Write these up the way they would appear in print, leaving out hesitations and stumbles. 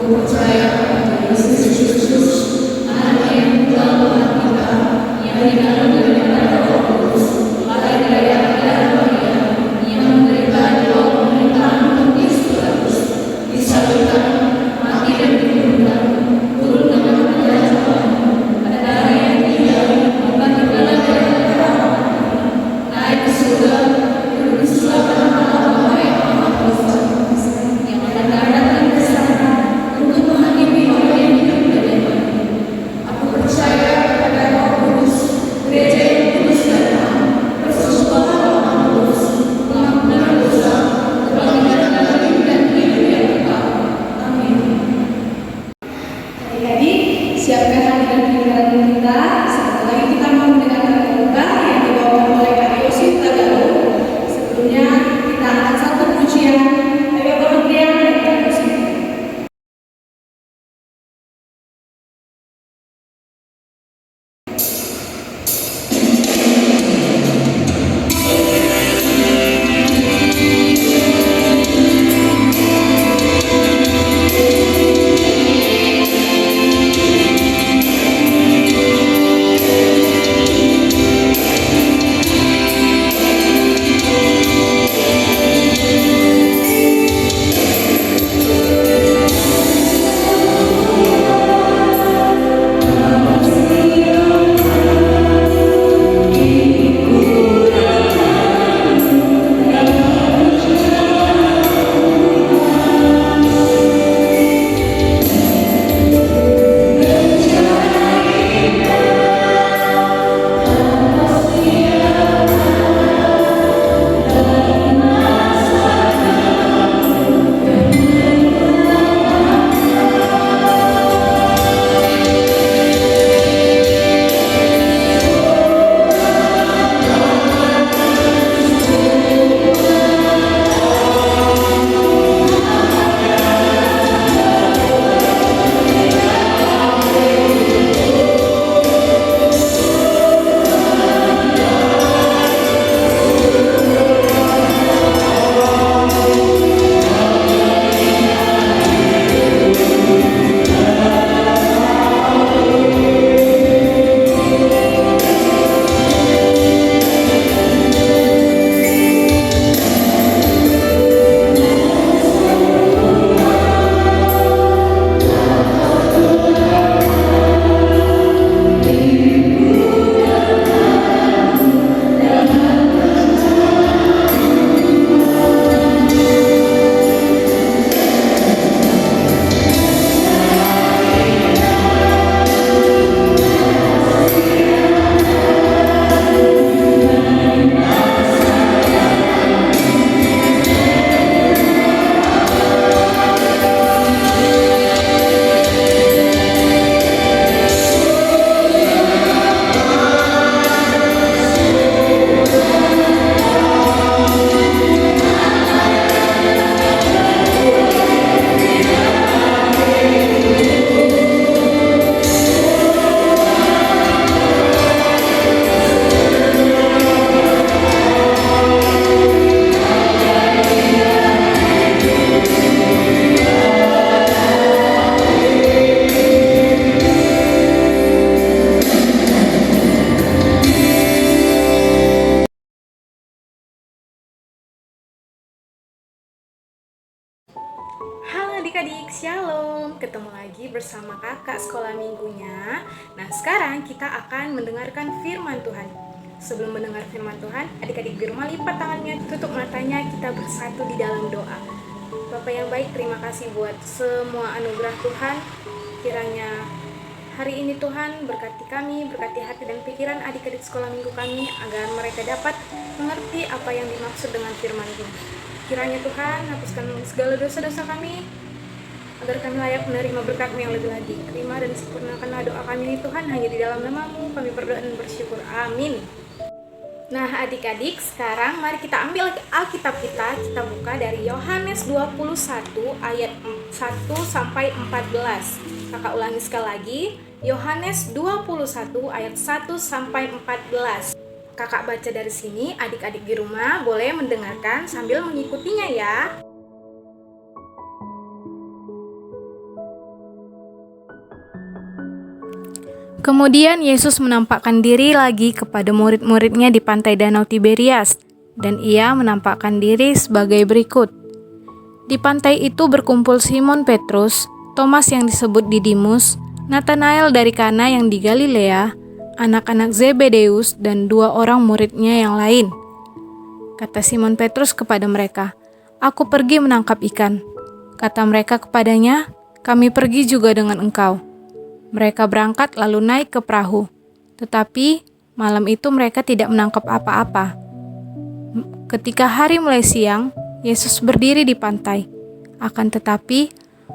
percaya pada Yesus Kristus, Anak yang telah Tuhan kita, yang dikandung dari Roh Kudus, lahir dari Maria, yang menderita di bawah pemerintahan Pontius Pilatus, disalibkan, mati dan dikuburkan, turun dengan kerajaan Tuhan, pada hari yang ketiga, membangkit dari antara orang mati, naik ke surga, duduk di sebelah kanan Allah Bapa yang Maha Kuasa, yang akan datang ke sana untuk menghakimi orang yang hidup dan yang mati. Aku percaya pada Roh Kudus, gereja yang kudus dan taat, persekutuan orang kudus, pengampunan dosa, kebangkitan dari hidup dan hidup yang kekal. Amin. Adik-adik, siapkan hati dan pikiran kita. Sebentar lagi kita mau mendengarkan khotbah yang dibawakan oleh Kak Yosi Tagaru. Sebelumnya kita akan satu pujian. Ayo kementerian dan Kak Yosi. Halo adik-adik, shalom. Ketemu lagi bersama kakak sekolah minggunya. Nah, sekarang kita akan mendengarkan firman Tuhan. Sebelum mendengar firman Tuhan, adik-adik di rumah lipat tangannya, tutup matanya, kita bersatu di dalam doa. Bapak yang baik, terima kasih buat semua anugerah Tuhan. Kiranya hari ini Tuhan berkati kami, berkati hati dan pikiran adik-adik sekolah minggu kami, agar mereka dapat mengerti apa yang dimaksud dengan firman-Mu. Kiranya Tuhan hapuskan segala dosa-dosa kami, agar kami layak menerima berkat-Mu yang lebih lagi. Terima dan sempurnakanlah doa kami ini Tuhan, hanya di dalam nama-Mu kami berdoa dan bersyukur. Amin. Nah adik-adik, sekarang mari kita ambil Alkitab kita buka dari Yohanes 21 ayat 1 sampai 14. Kakak ulangi sekali lagi, Yohanes 21 ayat 1 sampai 14. Kakak baca dari sini, adik-adik di rumah boleh mendengarkan sambil mengikutinya ya. Kemudian Yesus menampakkan diri lagi kepada murid-muridnya di pantai Danau Tiberias, dan ia menampakkan diri sebagai berikut. Di pantai itu berkumpul Simon Petrus, Thomas yang disebut Didimus, Nathanael dari Kana yang di Galilea, anak-anak Zebedeus, dan 2 orang muridnya yang lain. Kata Simon Petrus kepada mereka, "Aku pergi menangkap ikan." Kata mereka kepadanya, "Kami pergi juga dengan engkau." Mereka berangkat lalu naik ke perahu. Tetapi malam itu mereka tidak menangkap apa-apa. Ketika hari mulai siang, Yesus berdiri di pantai. Akan tetapi,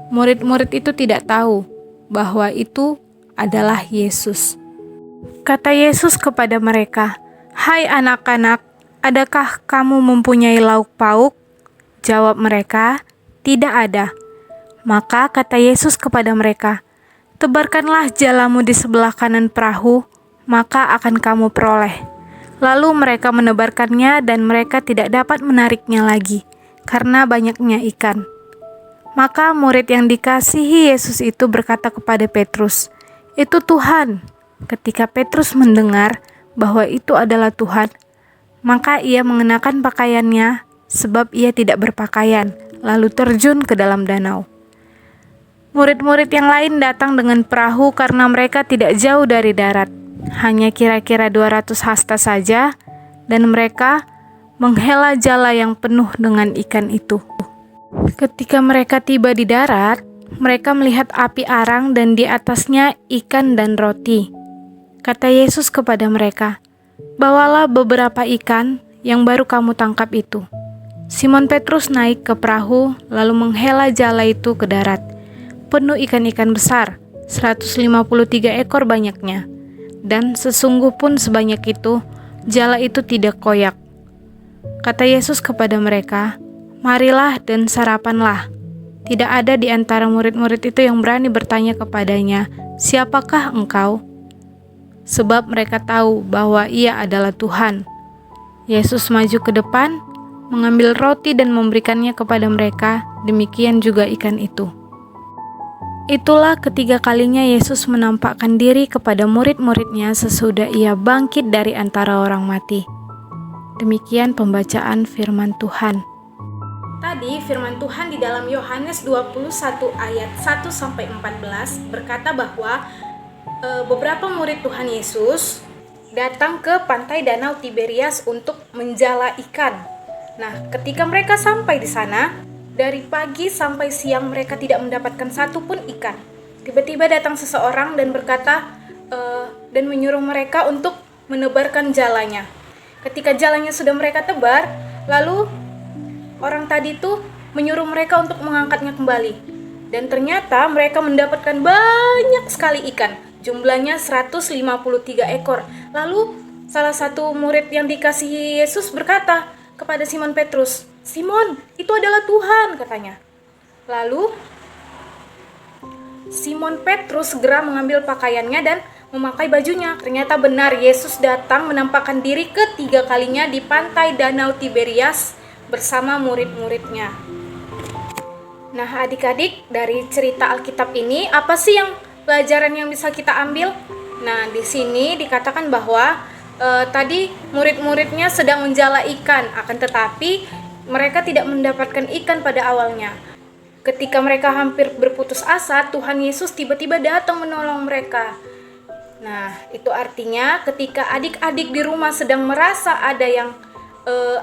murid-murid itu tidak tahu bahwa itu adalah Yesus. Kata Yesus kepada mereka, "Hai anak-anak, adakah kamu mempunyai lauk pauk?" Jawab mereka, "Tidak ada." Maka kata Yesus kepada mereka, "Tebarkanlah jalamu di sebelah kanan perahu, maka akan kamu peroleh." Lalu mereka menebarkannya dan mereka tidak dapat menariknya lagi, karena banyaknya ikan. Maka murid yang dikasihi Yesus itu berkata kepada Petrus, "Itu Tuhan." Ketika Petrus mendengar bahwa itu adalah Tuhan, maka ia mengenakan pakaiannya, sebab ia tidak berpakaian, lalu terjun ke dalam danau. Murid-murid yang lain datang dengan perahu karena mereka tidak jauh dari darat, hanya kira-kira 200 hasta saja, dan mereka menghela jala yang penuh dengan ikan itu. Ketika mereka tiba di darat, mereka melihat api arang dan di atasnya ikan dan roti. Kata Yesus kepada mereka, "Bawalah beberapa ikan yang baru kamu tangkap itu." Simon Petrus naik ke perahu lalu menghela jala itu ke darat. Penuh ikan-ikan besar, 153 ekor banyaknya, dan sesungguh pun sebanyak itu, jala itu tidak koyak. Kata Yesus kepada mereka, "Marilah dan sarapanlah." Tidak ada di antara murid-murid itu yang berani bertanya kepadanya, "Siapakah engkau?" Sebab mereka tahu bahwa ia adalah Tuhan. Yesus maju ke depan, mengambil roti dan memberikannya kepada mereka, demikian juga ikan itu. Itulah ketiga kalinya Yesus menampakkan diri kepada murid-muridnya sesudah ia bangkit dari antara orang mati. Demikian pembacaan firman Tuhan. Tadi firman Tuhan di dalam Yohanes 21 ayat 1-14 berkata bahwa beberapa murid Tuhan Yesus datang ke pantai Danau Tiberias untuk menjala ikan. Nah, ketika mereka sampai di sana, dari pagi sampai siang mereka tidak mendapatkan satu pun ikan. Tiba-tiba datang seseorang dan berkata dan menyuruh mereka untuk menebarkan jalanya. Ketika jalanya sudah mereka tebar, lalu orang tadi itu menyuruh mereka untuk mengangkatnya kembali. Dan ternyata mereka mendapatkan banyak sekali ikan. Jumlahnya 153 ekor. Lalu salah satu murid yang dikasihi Yesus berkata kepada Simon Petrus, "Simon, itu adalah Tuhan," katanya. Lalu Simon Petrus segera mengambil pakaiannya dan memakai bajunya. Ternyata benar, Yesus datang menampakkan diri ketiga kalinya di pantai Danau Tiberias bersama murid-muridnya. Nah, adik-adik, dari cerita Alkitab ini apa sih yang pelajaran yang bisa kita ambil? Nah, di sini dikatakan bahwa tadi murid-muridnya sedang menjala ikan, akan tetapi mereka tidak mendapatkan ikan pada awalnya. Ketika mereka hampir berputus asa, Tuhan Yesus tiba-tiba datang menolong mereka. Nah, itu artinya ketika adik-adik di rumah sedang merasa ada yang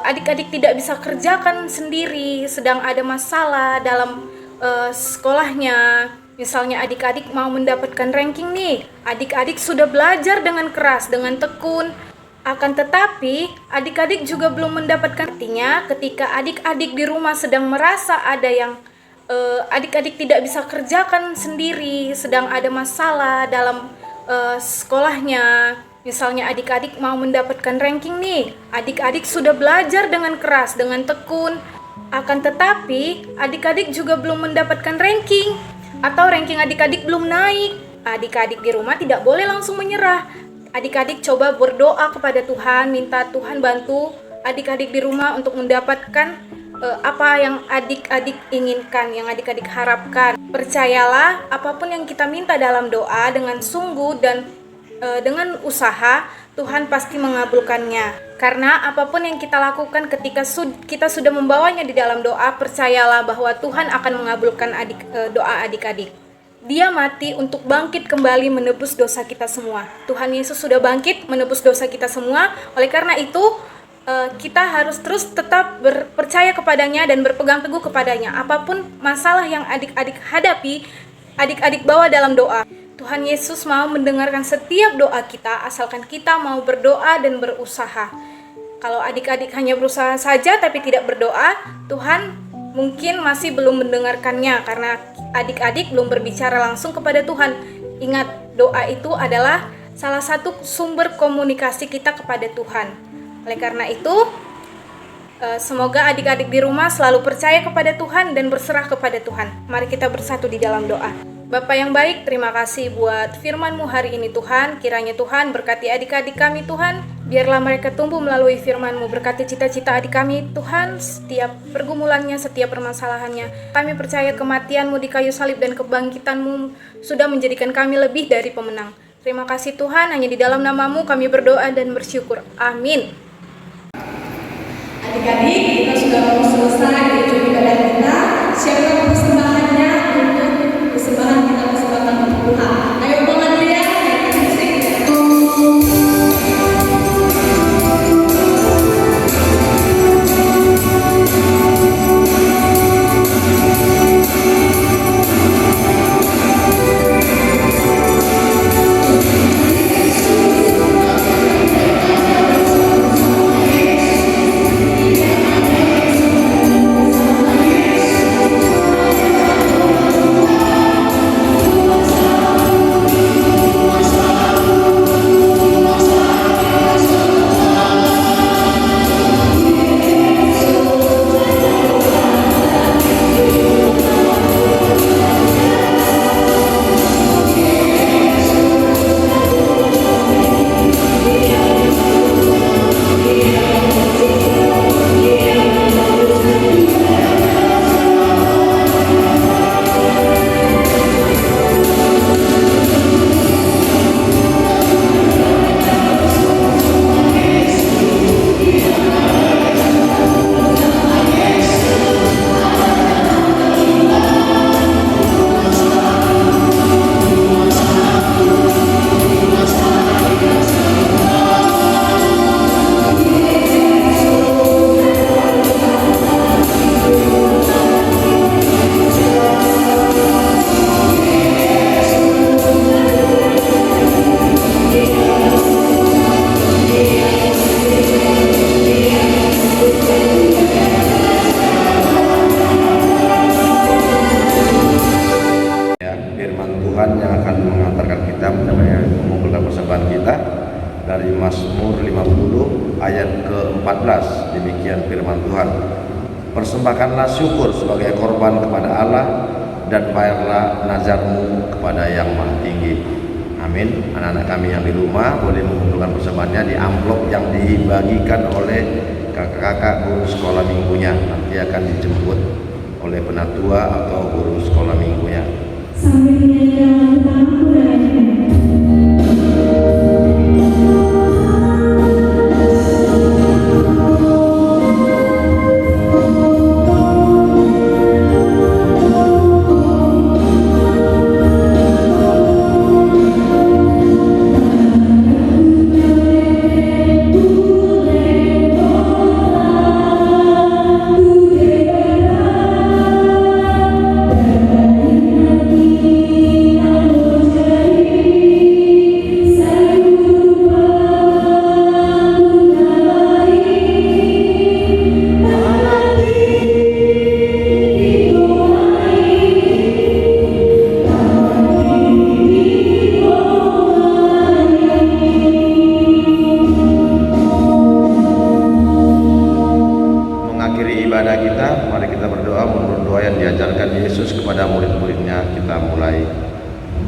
adik-adik tidak bisa kerjakan sendiri, sedang ada masalah dalam sekolahnya. Misalnya adik-adik mau mendapatkan ranking nih, adik-adik sudah belajar dengan keras, dengan tekun. Akan tetapi, adik-adik juga belum mendapatkan. Artinya, ketika adik-adik di rumah sedang merasa ada yang adik-adik tidak bisa kerjakan sendiri, sedang ada masalah dalam sekolahnya. Misalnya adik-adik mau mendapatkan ranking nih, adik-adik sudah belajar dengan keras, dengan tekun. Akan tetapi, adik-adik juga belum mendapatkan ranking, atau ranking adik-adik belum naik. Adik-adik di rumah tidak boleh langsung menyerah. Adik-adik coba berdoa kepada Tuhan, minta Tuhan bantu adik-adik di rumah untuk mendapatkan apa yang adik-adik inginkan, yang adik-adik harapkan. Percayalah, apapun yang kita minta dalam doa dengan sungguh dan dengan usaha, Tuhan pasti mengabulkannya. Karena apapun yang kita lakukan ketika kita sudah membawanya di dalam doa, percayalah bahwa Tuhan akan mengabulkan doa adik-adik. Dia mati untuk bangkit kembali menebus dosa kita semua. Tuhan Yesus sudah bangkit menebus dosa kita semua. Oleh karena itu, kita harus terus tetap percaya kepadanya dan berpegang teguh kepadanya. Apapun masalah yang adik-adik hadapi, adik-adik bawa dalam doa. Tuhan Yesus mau mendengarkan setiap doa kita, asalkan kita mau berdoa dan berusaha. Kalau adik-adik hanya berusaha saja tapi tidak berdoa, Tuhan mungkin masih belum mendengarkannya karena adik-adik belum berbicara langsung kepada Tuhan. Ingat, doa itu adalah salah satu sumber komunikasi kita kepada Tuhan. Oleh karena itu, semoga adik-adik di rumah selalu percaya kepada Tuhan dan berserah kepada Tuhan. Mari kita bersatu di dalam doa. Bapa yang baik, terima kasih buat firman-Mu hari ini Tuhan. Kiranya Tuhan berkati adik-adik kami Tuhan. Biarlah mereka tumbuh melalui firman-Mu. Berkati cita-cita adik kami Tuhan, setiap pergumulannya, setiap permasalahannya. Kami percaya kematian-Mu di kayu salib dan kebangkitan-Mu sudah menjadikan kami lebih dari pemenang. Terima kasih Tuhan, hanya di dalam nama-Mu kami berdoa dan bersyukur. Amin. Adik-adik, kita sudah mau selesai ujung ibadah kita. Siapkan persembahannya untuk persembahan kita persembahkan untuk Tuhan. Ayo Bang Andrea, musik. Tuhan yang akan mengantarkan kita mengumpulkan persembahan kita dari Mazmur 50 ayat ke-14. Demikian firman Tuhan. Persembahkanlah syukur sebagai korban kepada Allah dan bayarlah nazarmu kepada Yang Maha Tinggi. Amin. Anak-anak kami yang di rumah boleh mengumpulkan persembahannya di amplop yang dibagikan oleh kakak-kakak guru sekolah minggunya. Nanti akan dijemput oleh penatua atau guru sekolah minggunya. Sambil menyanyikan lagu pertama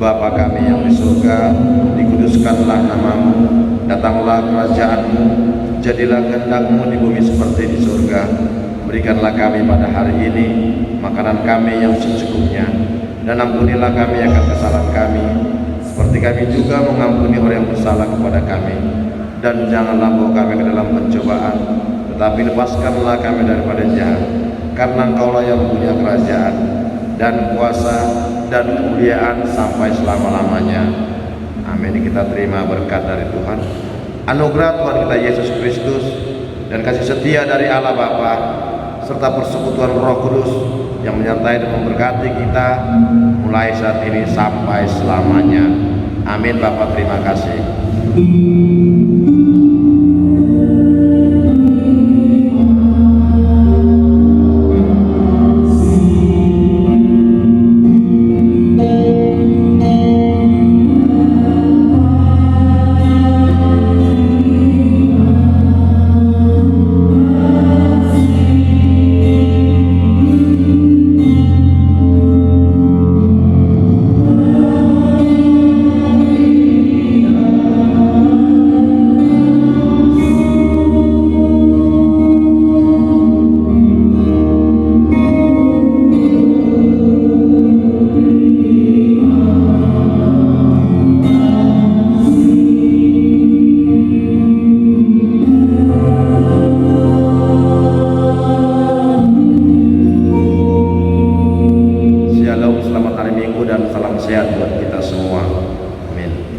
Bapa kami yang di surga, dikuduskanlah namamu, datanglah kerajaanmu, jadilah kehendak-Mu di bumi seperti di surga. Berikanlah kami pada hari ini makanan kami yang secukupnya, dan ampunilah kami akan kesalahan kami, seperti kami juga mengampuni orang yang bersalah kepada kami. Dan janganlah bawa kami ke dalam pencobaan, tetapi lepaskanlah kami daripada jahat. Karena Engkaulah yang punya kerajaan dan kuasa dan kemuliaan sampai selama-lamanya. Amin. Kita terima berkat dari Tuhan, anugerah Tuhan kita Yesus Kristus, dan kasih setia dari Allah Bapa, serta persekutuan Roh Kudus yang menyertai dan memberkati kita mulai saat ini sampai selamanya. Amin. Bapa, terima kasih. Shalom, selamat hari Minggu dan salam sehat buat kita semua. Amin.